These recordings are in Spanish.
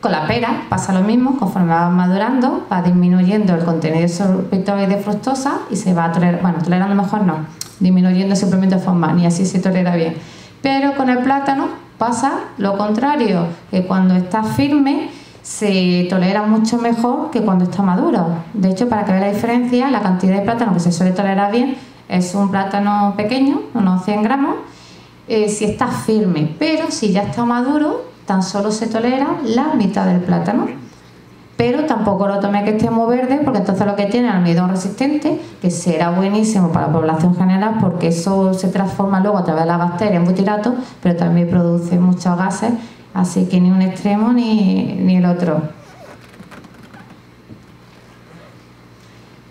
Con la pera pasa lo mismo, conforme va madurando, va disminuyendo el contenido de sorbitol y de fructosa y se va a tolerar, bueno, tolerando mejor no, disminuyendo simplemente de forma, ni así se tolera bien. Pero con el plátano pasa lo contrario, que cuando está firme se tolera mucho mejor que cuando está maduro. De hecho, para que veáis la diferencia, la cantidad de plátano que se suele tolerar bien es un plátano pequeño, unos 100 gramos, si está firme, pero si ya está maduro, tan solo se tolera la mitad del plátano. Pero tampoco lo tome que esté muy verde, porque entonces lo que tiene es almidón resistente, que será buenísimo para la población general, porque eso se transforma luego a través de la bacteria en butirato, pero también produce muchos gases, así que ni un extremo ni el otro.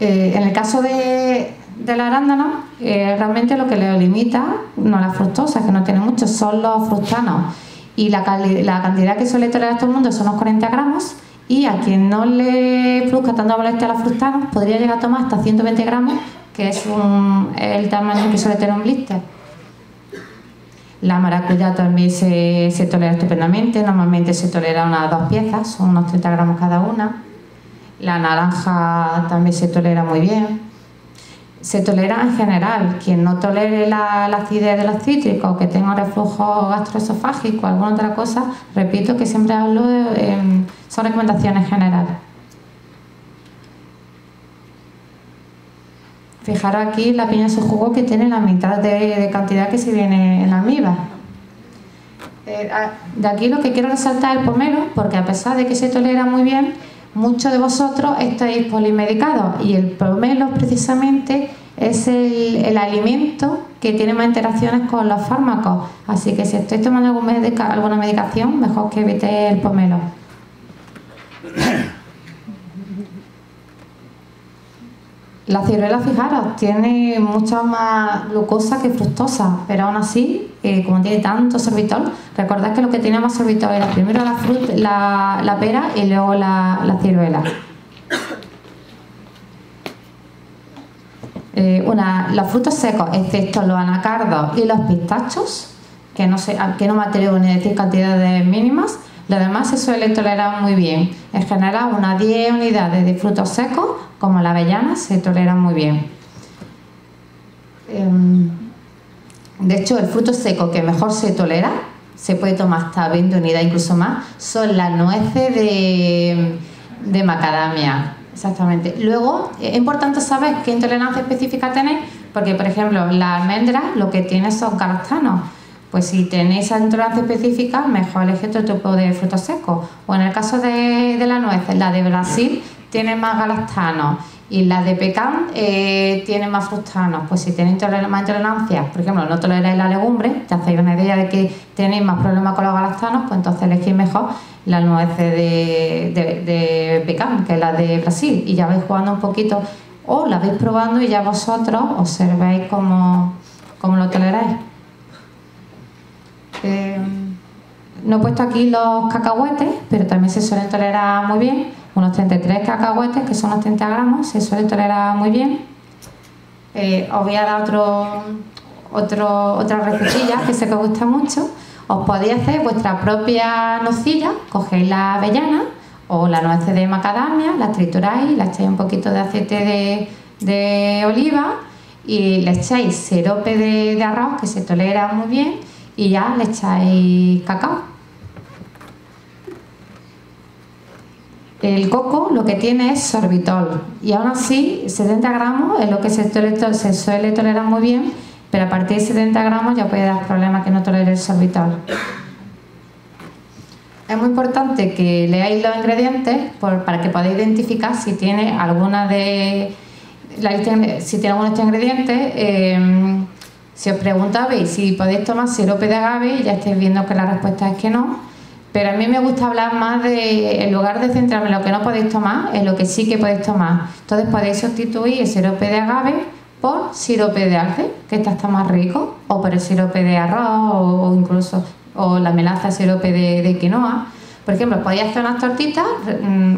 En el caso del arándano, realmente lo que le limita, no la fructosa, que no tiene mucho, son los fructanos. Y la cantidad que suele tolerar todo el mundo son unos 40 gramos, y a quien no le produzca tanta molestia a los fructanos podría llegar a tomar hasta 120 gramos, que es el tamaño que suele tener un blister. La maracuyá también se tolera estupendamente, normalmente se tolera unas 2 piezas, son unos 30 gramos cada una. La naranja también se tolera muy bien. Se tolera en general. Quien no tolere la acidez de los cítricos, que tenga reflujo gastroesofágico o alguna otra cosa, repito que siempre hablo son recomendaciones generales. Fijaros aquí la piña en su jugo, que tiene la mitad de cantidad que se viene en la almíbar. De aquí lo que quiero resaltar es el pomelo, porque a pesar de que se tolera muy bien, muchos de vosotros estáis polimedicados, y el pomelo precisamente es el alimento que tiene más interacciones con los fármacos, así que si estáis tomando alguna medicación, mejor que evitéis el pomelo. La ciruela, fijaros, tiene mucha más glucosa que fructosa, pero aún así, como tiene tanto sorbitol, recordad que lo que tiene más sorbitol era primero la pera y luego la ciruela. Los frutos secos, excepto los anacardos y los pistachos, que no me atrevo ni a decir cantidades mínimas, lo demás se suele tolerar muy bien. En general, unas 10 unidades de frutos secos, como la avellana, se toleran muy bien. De hecho, el fruto seco que mejor se tolera, se puede tomar hasta 20 unidades, incluso más, son las nueces de macadamia. Exactamente. Luego, es importante saber qué intolerancia específica tenéis, porque, por ejemplo, la almendra lo que tiene son galactanos. Pues si tenéis esa intolerancia específica, mejor elegir otro tipo de frutos secos. O en el caso de la nuez, la de Brasil tiene más galactanos y la de pecan tiene más fructanos. Pues si tenéis más intolerancia, por ejemplo, no toleráis la legumbre, te hacéis una idea de que tenéis más problemas con los galactanos, pues entonces elegís mejor la nuez de pecan, que es la de Brasil, y ya vais jugando un poquito, o la vais probando y ya vosotros observéis cómo lo toleráis. No he puesto aquí los cacahuetes, pero también se suelen tolerar muy bien. Unos 33 cacahuetes, que son unos 30 gramos, se suelen tolerar muy bien. Os voy a dar otra recetilla que sé que os gusta mucho. Os podéis hacer vuestra propia nocilla, cogéis la avellana o la nuez de macadamia, la trituráis, la echáis un poquito de aceite de oliva y le echáis sirope de arroz, que se tolera muy bien, y ya le echáis cacao. El coco lo que tiene es sorbitol, y aún así 70 gramos es lo que se suele tolerar muy bien, pero a partir de 70 gramos ya puede dar problemas que no tolere el sorbitol. Es muy importante que leáis los ingredientes para que podáis identificar si tiene alguna de si tiene alguno de estos ingredientes. Si os preguntabais si podéis tomar sirope de agave, ya estáis viendo que la respuesta es que no. Pero a mí me gusta hablar más en lugar de centrarme en lo que no podéis tomar, en lo que sí que podéis tomar. Entonces podéis sustituir el sirope de agave por sirope de arce, que está más rico, o por el sirope de arroz, o incluso la melaza sirope de quinoa. Por ejemplo, podéis hacer unas tortitas,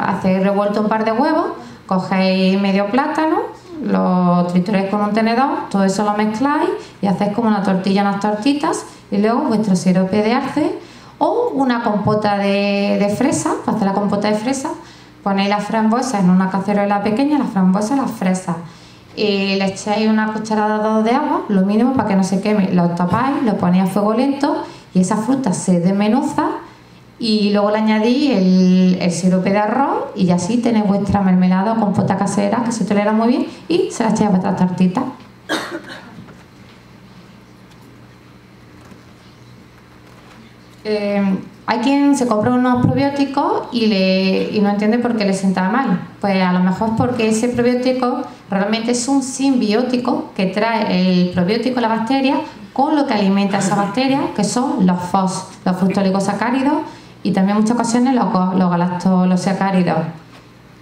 hacéis revuelto un par de huevos, cogéis medio plátano, lo trituráis con un tenedor, todo eso lo mezcláis y hacéis como una tortilla, unas tortitas, y luego vuestro sirope de arce O una compota de fresa, para hacer la compota de fresa, ponéis las frambuesas en una cacerola pequeña, las frambuesas, las fresas. Y le echáis una cucharada de agua, lo mínimo para que no se queme, lo tapáis, lo ponéis a fuego lento y esa fruta se desmenuza y luego le añadís el sirope de arroz y así tenéis vuestra mermelada o compota casera que se tolera muy bien y se la echáis a vuestras tartitas. Hay quien se compra unos probióticos y no entiende por qué le sienta mal. Pues a lo mejor es porque ese probiótico realmente es un simbiótico que trae el probiótico, la bacteria, con lo que alimenta a esa bacteria, que son los FOS, los fructooligosacáridos y también en muchas ocasiones los galactosacáridos.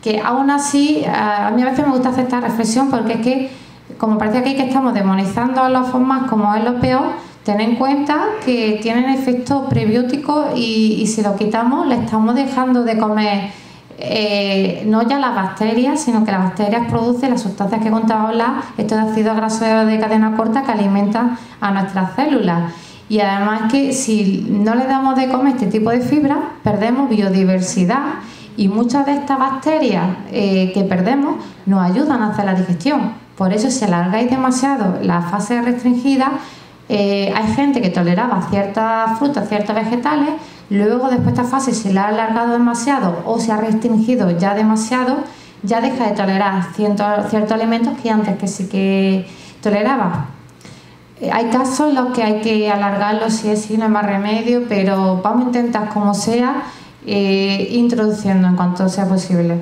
Que aún así, a mí a veces me gusta hacer esta reflexión porque es que, como parece aquí que estamos demonizando a los FODMAP como es lo peor, ten en cuenta que tienen efectos prebióticos y si lo quitamos le estamos dejando de comer no ya las bacterias, sino que las bacterias producen las sustancias que contaba hablar, estos ácidos grasos de cadena corta que alimentan a nuestras células. Y además que si no le damos de comer este tipo de fibras, perdemos biodiversidad y muchas de estas bacterias que perdemos nos ayudan a hacer la digestión. Por eso si alargáis demasiado la fase restringida, hay gente que toleraba ciertas frutas, ciertos vegetales, luego después de esta fase se le ha alargado demasiado o se ha restringido ya demasiado, ya deja de tolerar ciertos alimentos que antes que sí que toleraba. Hay casos en los que hay que alargarlo si es, si no hay más remedio, pero vamos a intentar como sea introduciendo en cuanto sea posible.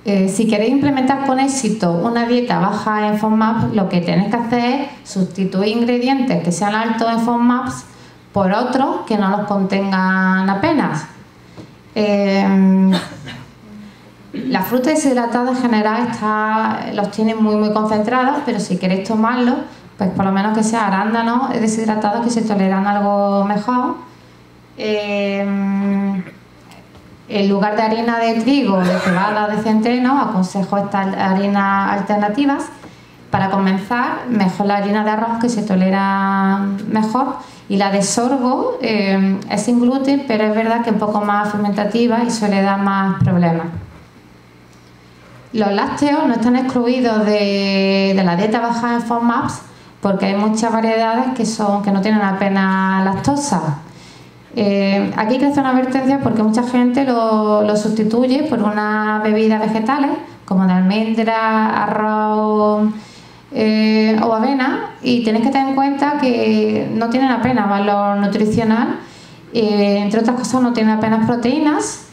Si queréis implementar con éxito una dieta baja en FODMAPs, lo que tenéis que hacer es sustituir ingredientes que sean altos en FODMAPs por otros que no los contengan apenas. La fruta deshidratada en general los tiene muy concentrados, pero si queréis tomarlos, pues por lo menos que sea arándanos deshidratados que se toleran algo mejor. En lugar de harina de trigo, de cebada, de centeno, aconsejo estas harinas alternativas. Para comenzar, mejor la harina de arroz que se tolera mejor y la de sorgo es sin gluten, pero es verdad que es un poco más fermentativa y suele dar más problemas. Los lácteos no están excluidos de la dieta baja en FODMAPs porque hay muchas variedades que no tienen apenas lactosa. Aquí crece una advertencia porque mucha gente lo sustituye por unas bebidas vegetales como de almendra, arroz o avena y tenéis que tener en cuenta que no tienen apenas valor nutricional, entre otras cosas no tienen apenas proteínas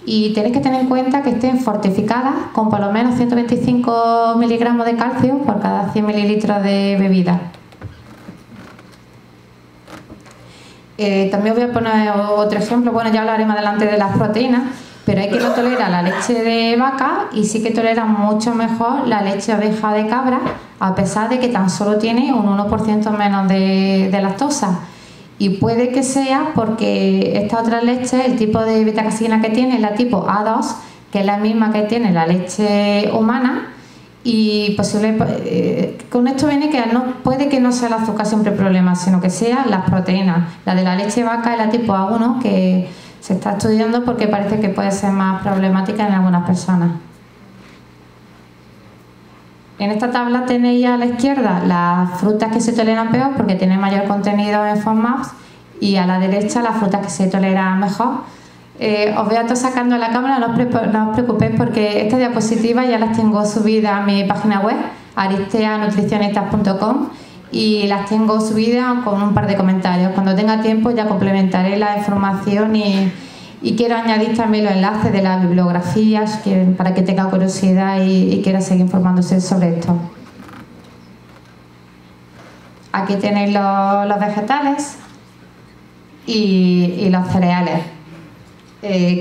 y tenéis que tener en cuenta que estén fortificadas con por lo menos 125 miligramos de calcio por cada 100 mililitros de bebida. También os voy a poner otro ejemplo, bueno ya hablaré más adelante de las proteínas, pero hay quien no tolera la leche de vaca y sí que tolera mucho mejor la leche de oveja de cabra, a pesar de que tan solo tiene un 1% menos de lactosa. Y puede que sea porque esta otra leche, el tipo de beta-caseína que tiene es la tipo A2, que es la misma que tiene la leche humana. Y con esto viene que puede que no sea el azúcar siempre el problema, sino que sean las proteínas. La de la leche de vaca es la tipo A1, que se está estudiando porque parece que puede ser más problemática en algunas personas. En esta tabla tenéis a la izquierda las frutas que se toleran peor porque tienen mayor contenido en FODMAPs y a la derecha las frutas que se toleran mejor. Os voy a estar sacando la cámara, no os preocupéis porque estas diapositivas ya las tengo subidas a mi página web, aristeanutricionistas.com, y las tengo subidas con un par de comentarios. Cuando tenga tiempo ya complementaré la información y quiero añadir también los enlaces de las bibliografías para que tenga curiosidad y quiera seguir informándose sobre esto. Aquí tenéis los vegetales y los cereales.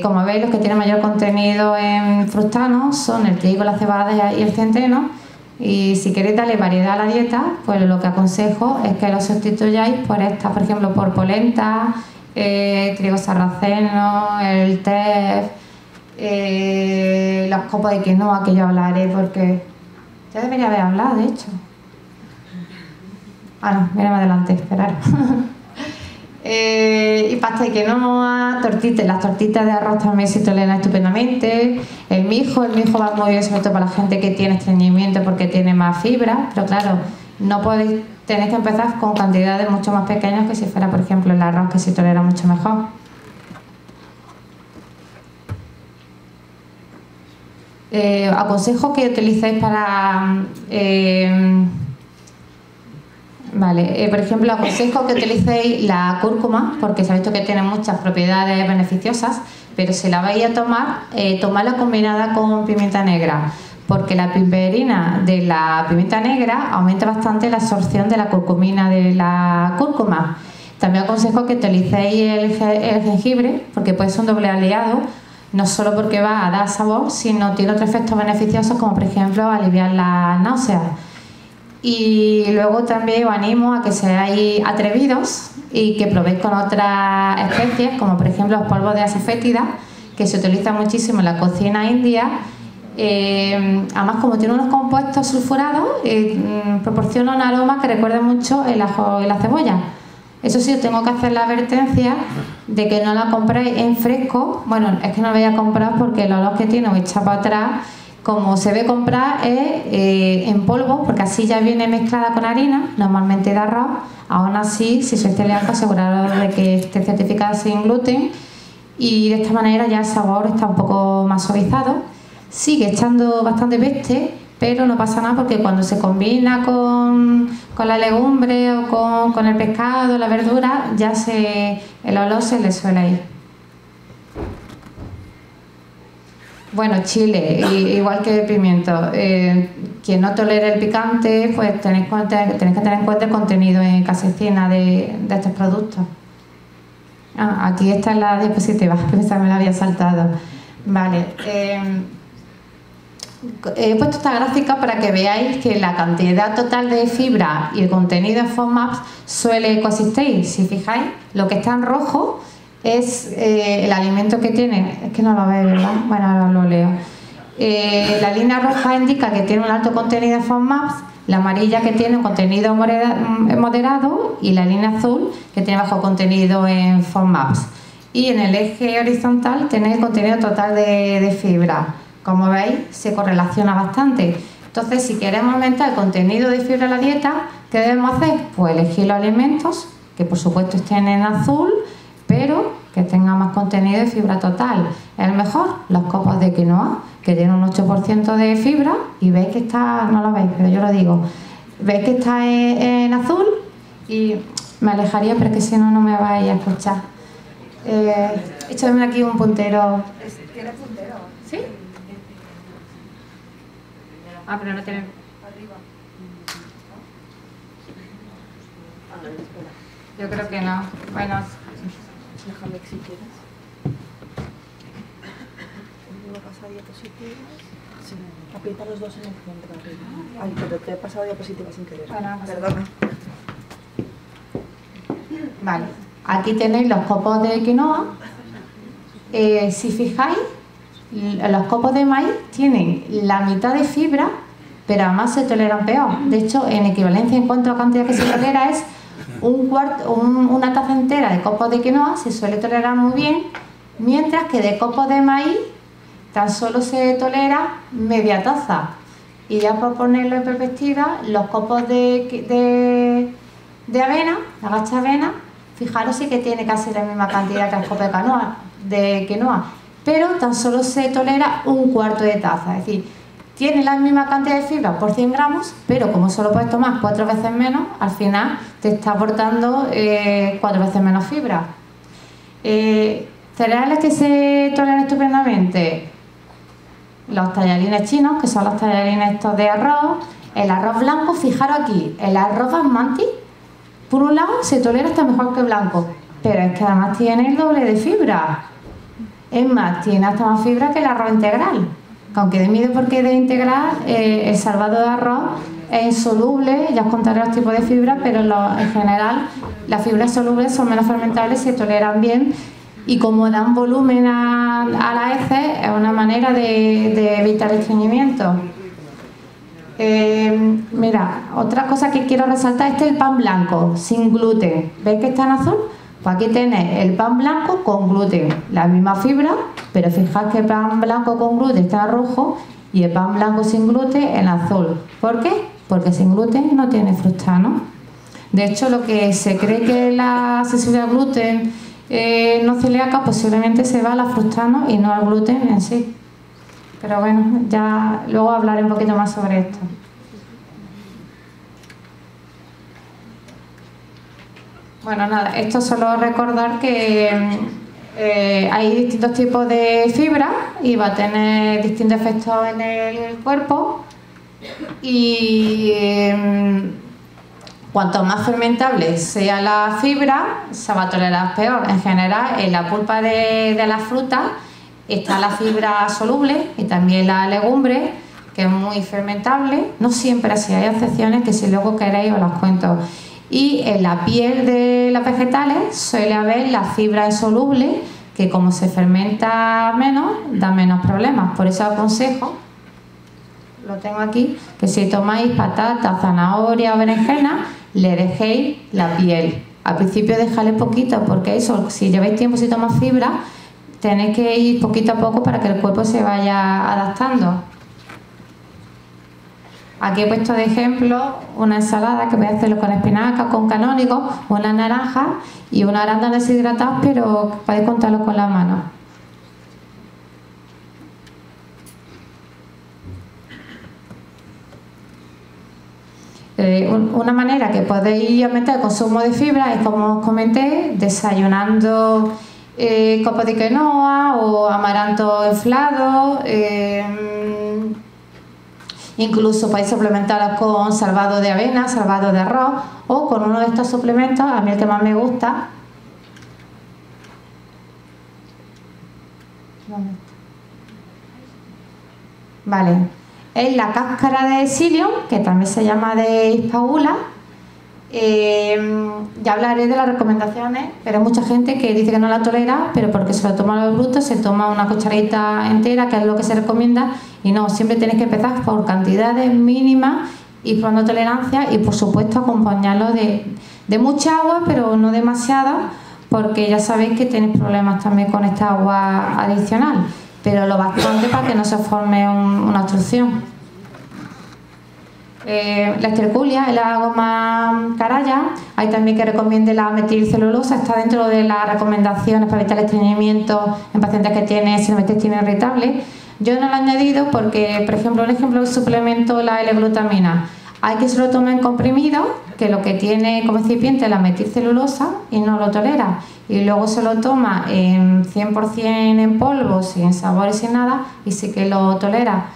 Como veis, los que tienen mayor contenido en fructanos son el trigo, la cebada y el centeno. Y si queréis darle variedad a la dieta, pues lo que aconsejo es que lo sustituyáis por estas, por ejemplo, por polenta, trigo sarraceno, el teff, los copos de quinoa, que yo hablaré porque ya debería haber hablado, de hecho. Ah, no, mira más adelante, esperar. Y pasta de quinoa, tortitas, las tortitas de arroz también se toleran estupendamente. El mijo va muy bien, sobre todo para la gente que tiene estreñimiento porque tiene más fibra, pero claro, no podéis, tenéis que empezar con cantidades mucho más pequeñas que si fuera, por ejemplo, el arroz, que se tolera mucho mejor. Aconsejo que utilicéis para... por ejemplo, aconsejo que utilicéis la cúrcuma, porque sabéis que tiene muchas propiedades beneficiosas, pero si la vais a tomar, tomadla combinada con pimienta negra, porque la piperina de la pimienta negra aumenta bastante la absorción de la curcumina de la cúrcuma. También aconsejo que utilicéis el jengibre, porque puede ser un doble aliado, no solo porque va a dar sabor, sino tiene otros efectos beneficiosos, como por ejemplo aliviar las náuseas. Y luego también os animo a que seáis atrevidos y que probéis con otras especies, como por ejemplo los polvos de asafétida, que se utilizan muchísimo en la cocina india. Además, como tiene unos compuestos sulfurados, proporciona un aroma que recuerda mucho el ajo y la cebolla. Eso sí, os tengo que hacer la advertencia de que no la compréis en fresco. Bueno, es que no la voy a comprar porque el olor que tiene os echa para atrás. Como se ve comprar es en polvo, porque así ya viene mezclada con harina, normalmente de arroz. Aún así, si sois celíacos, aseguraros de que esté certificada sin gluten, y de esta manera ya el sabor está un poco más suavizado. Sigue echando bastante peste, pero no pasa nada porque cuando se combina con la legumbre o con el pescado, la verdura, ya el olor se le suele ir. Bueno, chile, igual que el pimiento. Quien no tolere el picante, pues tenéis que tener en cuenta el contenido en casecina de estos productos. Aquí está la diapositiva, que me la había saltado. Vale. He puesto esta gráfica para que veáis que la cantidad total de fibra y el contenido en FODMAPs suele coexistir. Si fijáis, lo que está en rojo es el alimento que tiene, es que no lo veis, ¿verdad? Bueno, ahora lo leo. La línea roja indica que tiene un alto contenido en FODMAPs, la amarilla que tiene un contenido moderado y la línea azul que tiene bajo contenido en FODMAPs. Y en el eje horizontal tenéis el contenido total de fibra. Como veis, se correlaciona bastante. Entonces, si queremos aumentar el contenido de fibra en la dieta, ¿qué debemos hacer? Pues elegir los alimentos que por supuesto estén en azul, pero que tengan más contenido de fibra total. El mejor, los copos de quinoa, que tienen un 8% de fibra, y veis que está, no lo veis, pero yo lo digo, veis que está en azul, y me alejaría, pero es que si no, no me vais a escuchar. Échame aquí un puntero. ¿Tiene puntero? ¿Sí? Pero no tiene... Arriba. Yo creo que no. Bueno... Déjame si quieres. Uno pasa diapositivas. Sí. Aprieta los dos en el centro arriba. Ay, pero te he pasado diapositivas sin querer. Bueno, perdona. Vale. Aquí tenéis los copos de quinoa. Si fijáis, los copos de maíz tienen la mitad de fibra, pero además se toleran peor. De hecho, en equivalencia en cuanto a cantidad que se tolera es una taza entera de copos de quinoa se suele tolerar muy bien, mientras que de copos de maíz tan solo se tolera media taza. Y ya por ponerlo en perspectiva, los copos de avena, la gacha avena, fijaros sí que tiene casi la misma cantidad que el copo de quinoa, pero tan solo se tolera un cuarto de taza, es decir, tiene la misma cantidad de fibra por 100 gramos, pero como solo puedes tomar 4 veces menos, al final te está aportando 4 veces menos fibra. Cereales que se toleran estupendamente: los tallarines chinos, que son los tallarines estos de arroz, el arroz blanco. Fijaros aquí, el arroz basmati, por un lado se tolera hasta mejor que blanco, pero es que además tiene el doble de fibra. Es más, tiene hasta más fibra que el arroz integral. Aunque de mide porque de integral, el salvado de arroz es insoluble, ya os contaré los tipos de fibra, pero en general las fibras solubles son menos fermentables, se toleran bien, y como dan volumen a las heces, es una manera de evitar el estreñimiento. Mira, otra cosa que quiero resaltar es el pan blanco, sin gluten. ¿Veis que está en azul? Pues aquí tenéis el pan blanco con gluten, la misma fibra, pero fijaos que el pan blanco con gluten está en rojo y el pan blanco sin gluten en azul. ¿Por qué? Porque sin gluten no tiene fructano. De hecho, lo que se cree que la sensibilidad al gluten no celíaca posiblemente se va a la fructano y no al gluten en sí. Pero bueno, ya luego hablaré un poquito más sobre esto. Bueno, nada, esto solo recordar que hay distintos tipos de fibra y va a tener distintos efectos en el cuerpo y cuanto más fermentable sea la fibra, se va a tolerar peor. En general, en la pulpa de la fruta está la fibra soluble y también la legumbre, que es muy fermentable. No siempre así, hay excepciones que si luego queréis os las cuento. Y en la piel de los vegetales suele haber la fibra insoluble, que como se fermenta menos, da menos problemas. Por eso aconsejo, lo tengo aquí, que si tomáis patata, zanahoria o berenjena, le dejéis la piel. Al principio dejadle poquito, porque eso, si lleváis tiempo sin tomar fibra, tenéis que ir poquito a poco para que el cuerpo se vaya adaptando. Aquí he puesto de ejemplo una ensalada que voy a hacerlo con espinaca, con canónigo, una naranja y una arándano deshidratados, pero podéis contarlo con las manos. Una manera que podéis aumentar el consumo de fibra es, como os comenté, desayunando copa de quinoa o amaranto inflado. Incluso podéis suplementarlo con salvado de avena, salvado de arroz o con uno de estos suplementos, a mí el que más me gusta. Vale, es la cáscara de psyllium, que también se llama de hispagula. Ya hablaré de las recomendaciones, pero hay mucha gente que dice que no la tolera, pero porque se lo toma a los brutos, se toma una cucharadita entera, que es lo que se recomienda, y no, siempre tenéis que empezar por cantidades mínimas y probando tolerancia, y por supuesto acompañarlo de mucha agua, pero no demasiada, porque ya sabéis que tenéis problemas también con esta agua adicional, pero lo bastante para que no se forme una obstrucción. La esterculia es la goma caraya. Hay también que recomiende la metilcelulosa, está dentro de las recomendaciones para evitar el estreñimiento en pacientes que tienen síndrome de intestino irritable. Yo no lo he añadido porque, por ejemplo, un ejemplo del suplemento, la L-glutamina. Hay que se lo tome en comprimido, que lo que tiene como recipiente es la metilcelulosa y no lo tolera. Y luego se lo toma en 100% en polvo, sin sabor y sin nada, y sí que lo tolera.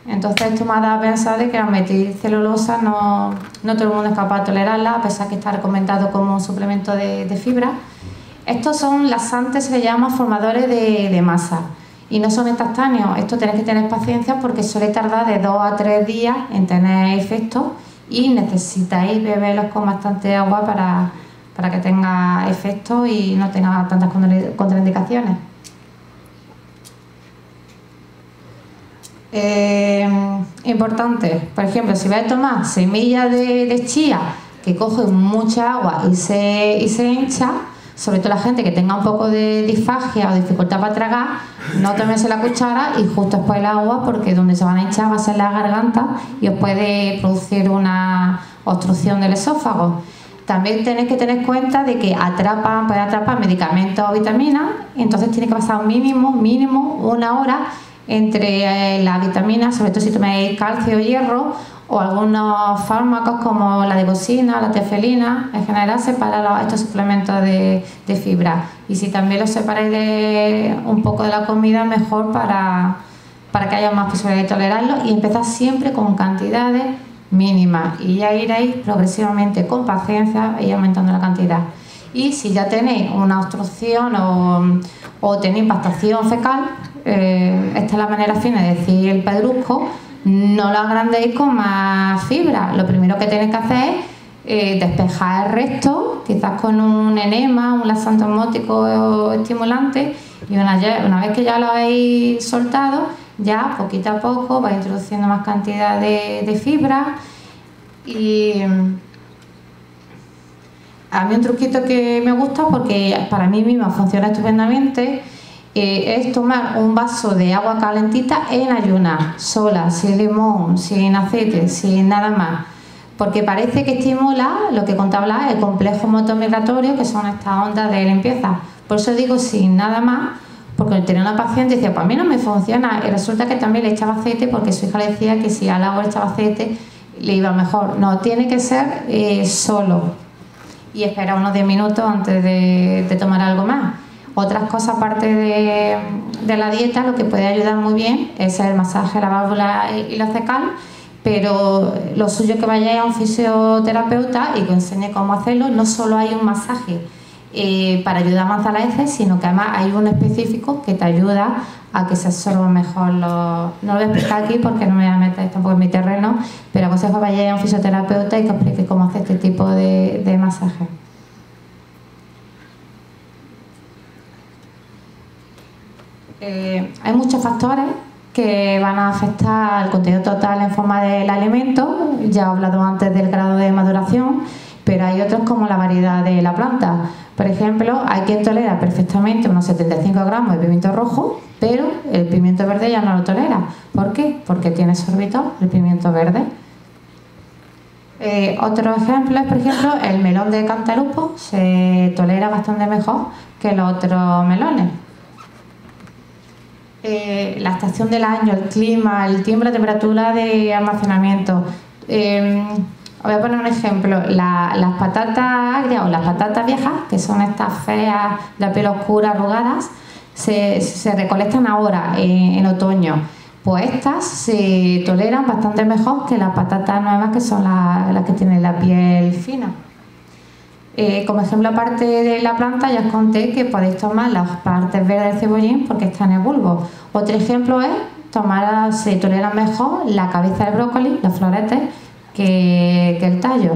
Entonces esto me ha dado a pensar de que la metilcelulosa no todo el mundo es capaz de tolerarla, a pesar que está recomendado como un suplemento de fibra. Estos son laxantes, se llaman formadores de masa y no son instantáneos. Esto tenéis que tener paciencia porque suele tardar de 2 a 3 días en tener efecto y necesitáis beberlos con bastante agua para que tenga efecto y no tenga tantas contraindicaciones. Importante, por ejemplo, si vais a tomar semillas de chía que cogen mucha agua y se hincha, sobre todo la gente que tenga un poco de disfagia o dificultad para tragar, no toméis la cuchara y justo después el agua, porque donde se van a hinchar va a ser la garganta y os puede producir una obstrucción del esófago. También tenéis que tener cuenta de que pueden atrapar medicamentos o vitaminas, y entonces tiene que pasar mínimo 1 hora entre las vitaminas, sobre todo si tomáis calcio o hierro, o algunos fármacos como la digoxina, la tefelina. En general separar estos suplementos de fibra, y si también los separáis un poco de la comida, mejor para que haya más posibilidad de tolerarlo, y empezar siempre con cantidades mínimas y ya iréis progresivamente con paciencia y aumentando la cantidad. Y si ya tenéis una obstrucción o tenéis impactación fecal, esta es la manera fina de decir el pedrusco, no lo agrandéis con más fibra. Lo primero que tenéis que hacer es despejar el resto, quizás con un enema, un laxante osmótico estimulante, y una vez que ya lo habéis soltado, ya poquito a poco va introduciendo más cantidad de fibra. Y a mí un truquito que me gusta, porque para mí misma funciona estupendamente, es tomar un vaso de agua calentita en ayunas, sola, sin limón, sin aceite, sin nada más, porque parece que estimula lo que contaba el complejo motor migratorio, que son estas ondas de limpieza. Por eso digo sin nada más, porque tenía una paciente y decía, pues a mí no me funciona, y resulta que también le echaba aceite, porque su hija le decía que si al agua le echaba aceite le iba mejor. No, tiene que ser solo, y esperar unos 10 minutos antes de tomar algo más. Otras cosas aparte de la dieta, lo que puede ayudar muy bien es el masaje, la válvula ileocecal, pero lo suyo es que vayáis a un fisioterapeuta y que os enseñe cómo hacerlo. No solo hay un masaje para ayudar a avanzar las heces, sino que además hay uno específico que te ayuda a que se absorban mejor los... No lo voy a explicar aquí porque no me voy a meter tampoco en mi terreno, pero aconsejo que vayáis a un fisioterapeuta y que os explique cómo hacer este tipo de masaje. Hay muchos factores que van a afectar el contenido total en forma del alimento. Ya he hablado antes del grado de maduración, pero hay otros como la variedad de la planta. Por ejemplo, hay quien tolera perfectamente unos 75 gramos de pimiento rojo, pero el pimiento verde ya no lo tolera. ¿Por qué? Porque tiene sorbitol el pimiento verde. Otro ejemplo es, por ejemplo, el melón de cantalupo se tolera bastante mejor que los otros melones. La estación del año, el clima, el tiempo, la temperatura de almacenamiento. Os voy a poner un ejemplo. Las patatas agrias o las patatas viejas, que son estas feas, de piel oscura, arrugadas, se recolectan ahora, en otoño. Pues estas se toleran bastante mejor que las patatas nuevas, que son las que tienen la piel fina. Como ejemplo, aparte de la planta, ya os conté que podéis tomar las partes verdes del cebollín porque está en el bulbo. Otro ejemplo es se tolera mejor la cabeza del brócoli, los floretes, que el tallo.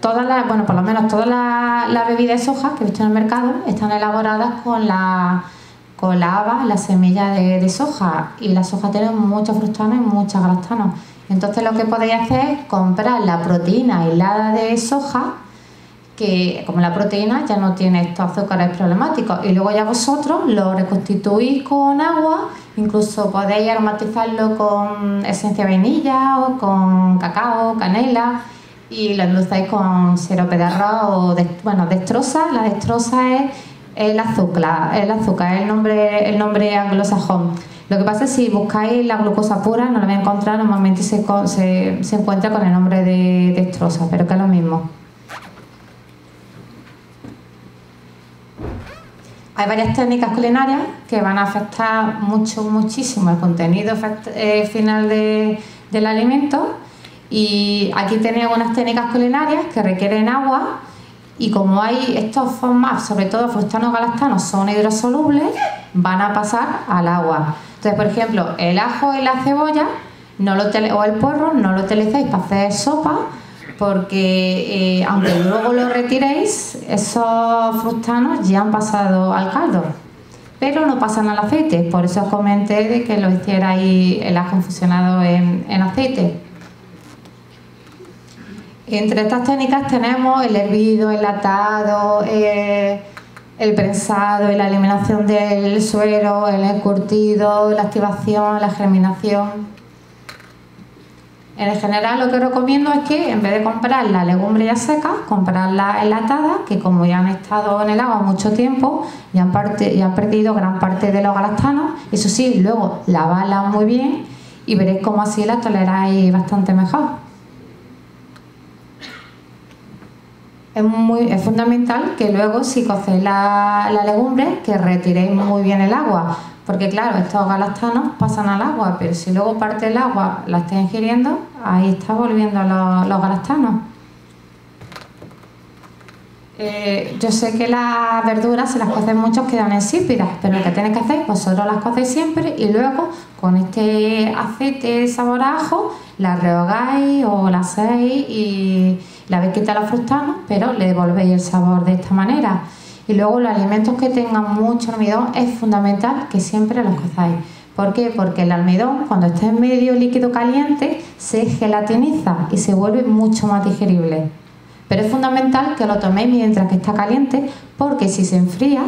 Por lo menos todas las bebidas de soja que he visto en el mercado están elaboradas con la haba, la semilla de soja, y la soja tiene muchos fructanos y muchos galactanos. Entonces lo que podéis hacer es comprar la proteína aislada de soja, que como la proteína ya no tiene estos azúcares problemáticos, y luego ya vosotros lo reconstituís con agua, incluso podéis aromatizarlo con esencia de vainilla o con cacao, canela, y lo endulzáis con sirope de arroz o dextrosa. La dextrosa es el azúcar, es el nombre anglosajón. Lo que pasa es que si buscáis la glucosa pura no la vais a encontrar, normalmente se encuentra con el nombre de dextrosa, pero que es lo mismo. Hay varias técnicas culinarias que van a afectar muchísimo el contenido final del alimento, y aquí tenéis algunas técnicas culinarias que requieren agua, y como hay estos FODMAP, sobre todo fructanos galactanos, son hidrosolubles, van a pasar al agua. Entonces, por ejemplo, el ajo y la cebolla o el puerro no lo utilizáis para hacer sopa, porque aunque luego lo retiréis, esos fructanos ya han pasado al caldo, pero no pasan al aceite. Por eso os comenté de que lo hicierais el ajo infusionado en aceite. Entre estas técnicas tenemos el hervido, el latado, el prensado y la eliminación del suero, el encurtido, la activación, la germinación. En general, lo que recomiendo es que en vez de comprar la legumbre ya seca, comprarla enlatada, que como ya han estado en el agua mucho tiempo, ya han perdido gran parte de los galactanos. Eso sí, luego lavarla muy bien y veréis cómo así la toleráis bastante mejor. Es fundamental que luego, si cocéis la legumbre, que retiréis muy bien el agua, porque claro, estos galactanos pasan al agua, pero si luego parte del agua la estáis ingiriendo, ahí está volviendo los galactanos. Yo sé que las verduras, si las cocéis mucho, quedan insípidas, pero lo que tenéis que hacer, vosotros las cocéis siempre y luego con este aceite sabor a ajo, las rehogáis o las hacéis y le habéis quitado los fructanos, pero le devolvéis el sabor de esta manera. Y luego los alimentos que tengan mucho almidón es fundamental que siempre los cozáis. ¿Por qué? Porque el almidón, cuando está en medio líquido caliente, se gelatiniza y se vuelve mucho más digerible. Pero es fundamental que lo toméis mientras que está caliente, porque si se enfría,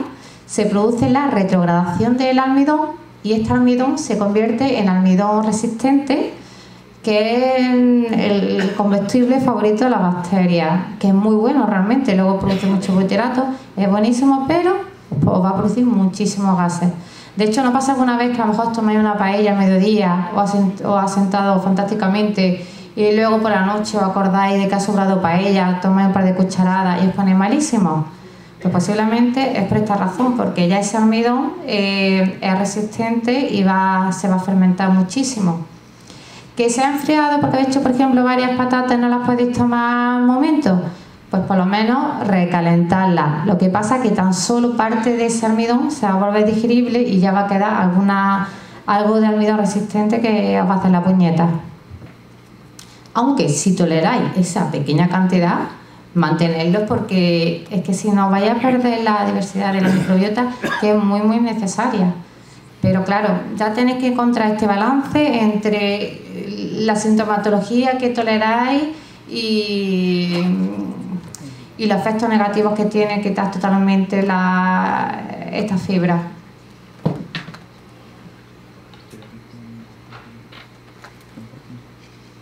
se produce la retrogradación del almidón y este almidón se convierte en almidón resistente, que es el combustible favorito de las bacterias, que es muy bueno realmente, luego produce mucho butirato, es buenísimo, pero os va a producir muchísimos gases. De hecho, ¿no pasa alguna vez que a lo mejor tomáis una paella al mediodía o ha sentado fantásticamente y luego por la noche os acordáis de que ha sobrado paella, tomáis un par de cucharadas y os ponéis malísimo? Pues posiblemente es por esta razón, porque ya ese almidón es resistente y se va a fermentar muchísimo. ¿Que se ha enfriado porque habéis hecho, por ejemplo, varias patatas y no las podéis tomar al momento? Pues por lo menos recalentarlas. Lo que pasa es que tan solo parte de ese almidón se va a volver digerible y ya va a quedar algo de almidón resistente que os va a hacer la puñeta. Aunque si toleráis esa pequeña cantidad, mantenerlo, porque es que si no vais a perder la diversidad de la microbiota, que es muy muy necesaria. Pero claro, ya tenéis que encontrar este balance entre la sintomatología que toleráis y los efectos negativos que tiene quitar totalmente esta fibra.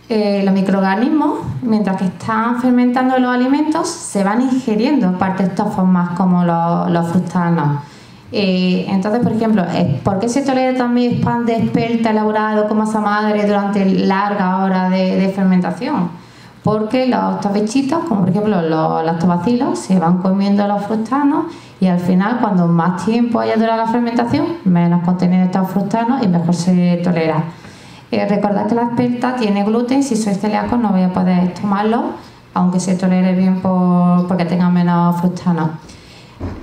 Los microorganismos, mientras que están fermentando los alimentos, se van ingiriendo parte de estos formas como los fructanos. Entonces, por ejemplo, ¿por qué se tolera también pan de espelta elaborado con masa madre durante largas horas de fermentación? Porque estos bichitos, como por ejemplo los lactobacilos, se van comiendo los fructanos y al final, cuando más tiempo haya durado la fermentación, menos contenido de estos fructanos y mejor se tolera. Recordad que la espelta tiene gluten, si sois celíacos no vais a poder tomarlo, aunque se tolere bien porque tenga menos fructanos.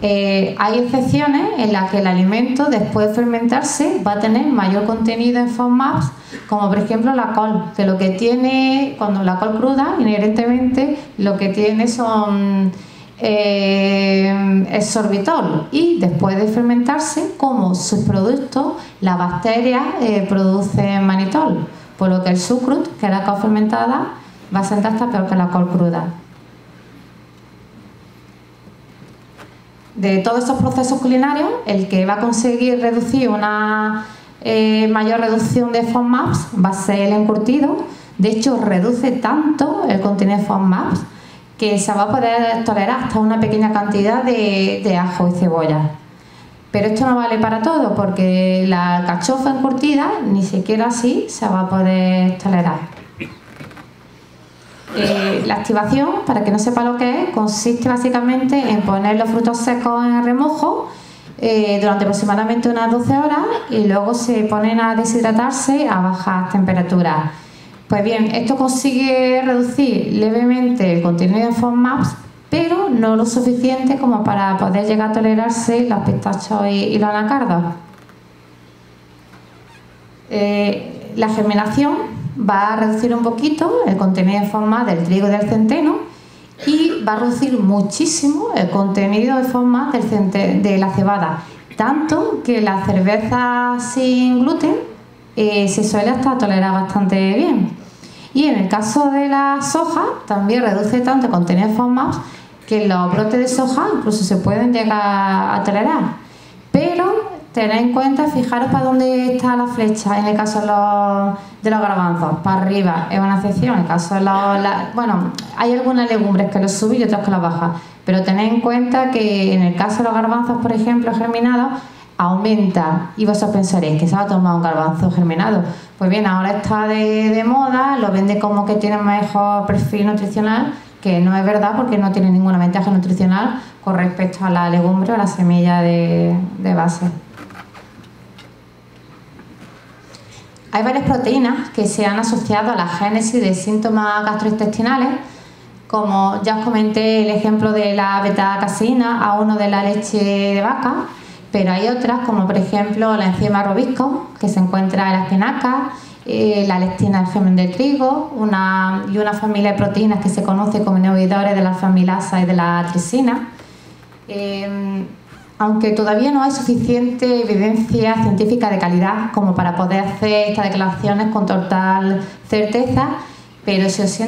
Hay excepciones en las que el alimento, después de fermentarse, va a tener mayor contenido en FODMAPs, como por ejemplo la col, que lo que tiene, cuando la col cruda, inherentemente, lo que tiene son es sorbitol, y después de fermentarse, como subproductos, las bacterias producen manitol, por lo que el sucrut, que es la col fermentada, va a sentar hasta peor que la col cruda. De todos estos procesos culinarios, el que va a conseguir reducir una mayor reducción de FODMAPs va a ser el encurtido. De hecho, reduce tanto el contenido de FODMAPs que se va a poder tolerar hasta una pequeña cantidad de ajo y cebolla. Pero esto no vale para todo, porque la alcachofa encurtida ni siquiera así se va a poder tolerar. La activación, para que no sepa lo que es, consiste básicamente en poner los frutos secos en remojo durante aproximadamente unas 12 horas y luego se ponen a deshidratarse a bajas temperaturas. Pues bien, esto consigue reducir levemente el contenido de FODMAPs, pero no lo suficiente como para poder llegar a tolerarse los pistachos y los anacardos. La germinación va a reducir un poquito el contenido de FODMAP del trigo y del centeno y va a reducir muchísimo el contenido de FODMAP de la cebada, tanto que la cerveza sin gluten se suele hasta tolerar bastante bien. Y en el caso de la soja, también reduce tanto el contenido de FODMAPs que los brotes de soja incluso se pueden llegar a tolerar. Pero tened en cuenta, fijaros para dónde está la flecha en el caso de los garbanzos. Para arriba es una excepción. En el caso de bueno, hay algunas legumbres que los suben y otras que los bajan. Pero tened en cuenta que en el caso de los garbanzos, por ejemplo, germinados, aumenta, y vosotros pensaréis que se va a tomar un garbanzo germinado. Pues bien, ahora está de moda, lo vende como que tiene mejor perfil nutricional, que no es verdad porque no tiene ninguna ventaja nutricional con respecto a la legumbre o la semilla de base. Hay varias proteínas que se han asociado a la génesis de síntomas gastrointestinales, Como ya os comenté el ejemplo de la beta-caseína, a uno de la leche de vaca, pero hay otras como por ejemplo la enzima Robisco, que se encuentra en la espinaca, la lectina del germen del trigo y una familia de proteínas que se conoce como inhibidores de la alfa-amilasa y de la trisina. Aunque todavía no hay suficiente evidencia científica de calidad como para poder hacer estas declaraciones con total certeza, pero si os siento